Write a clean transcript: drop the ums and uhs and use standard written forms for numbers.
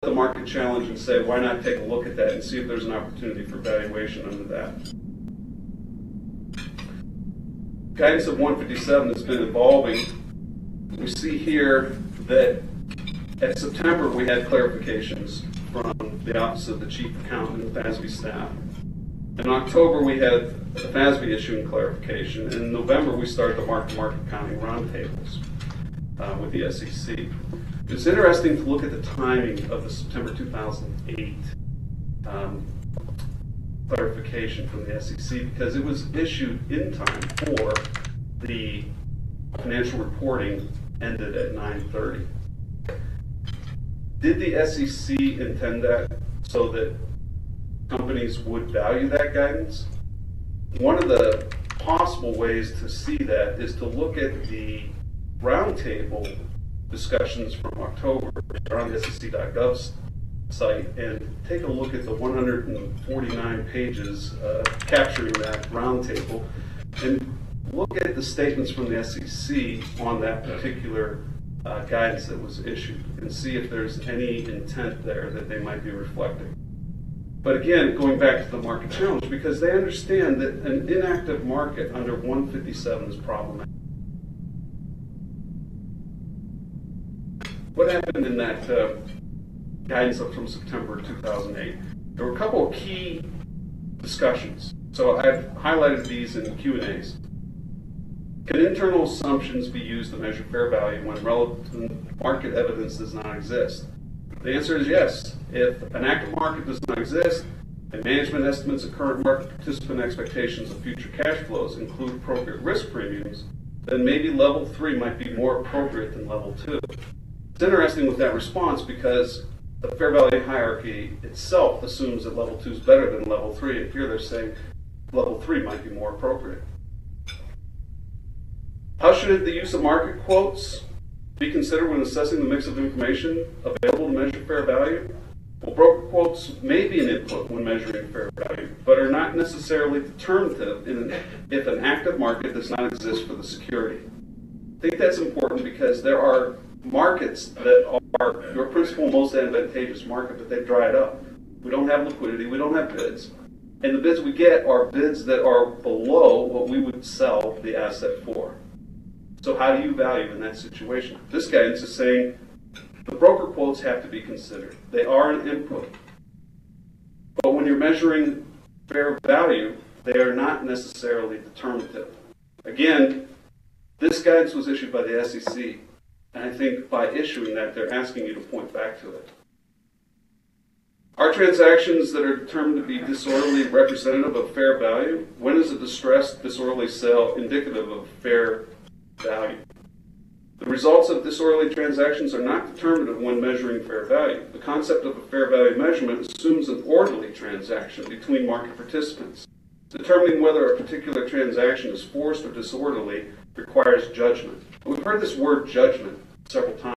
the market challenge and say, why not take a look at that and see if there's an opportunity for valuation under that. Guidance of 157 has been evolving. We see here that at September we had clarifications from the Office of the Chief Accountant and the FASB staff. In October we had the FASB issuing clarification, and in November we started the mark-to-market accounting roundtables with the SEC. It's interesting to look at the timing of the September 2008 clarification from the SEC, because it was issued in time for the financial reporting ended at 9:30. Did the SEC intend that so that companies would value that guidance? One of the possible ways to see that is to look at the roundtable discussions from October on the SEC.gov site and take a look at the 149 pages capturing that roundtable and look at the statements from the SEC on that particular guidance that was issued and see if there's any intent there that they might be reflecting. But again, going back to the market challenge, because they understand that an inactive market under 157 is problematic. What happened in that guidance up from September 2008? There were a couple of key discussions. So I've highlighted these in Q&As. Can internal assumptions be used to measure fair value when relevant market evidence does not exist? The answer is yes. If an active market does not exist, and management estimates of current market participant expectations of future cash flows include appropriate risk premiums, then maybe level 3 might be more appropriate than level 2. It's interesting with that response because the fair value hierarchy itself assumes that level 2 is better than level 3, and here they're saying level 3 might be more appropriate. How should the use of market quotes be considered when assessing the mix of information available to measure fair value? Well, broker quotes may be an input when measuring fair value, but are not necessarily determinative if an active market does not exist for the security. I think that's important because there are markets that are your principal most advantageous market, but they've dried up. We don't have liquidity, we don't have bids, and the bids we get are bids that are below what we would sell the asset for. So how do you value in that situation? This guidance is saying the broker quotes have to be considered. They are an input. But when you're measuring fair value, they are not necessarily determinative. Again, this guidance was issued by the SEC, and I think by issuing that, they're asking you to point back to it. Are transactions that are determined to be disorderly representative of fair value? When is a distressed, disorderly sale indicative of fair value? The results of disorderly transactions are not determinative when measuring fair value. The concept of a fair value measurement assumes an orderly transaction between market participants. Determining whether a particular transaction is forced or disorderly requires judgment. We've heard this word judgment several times.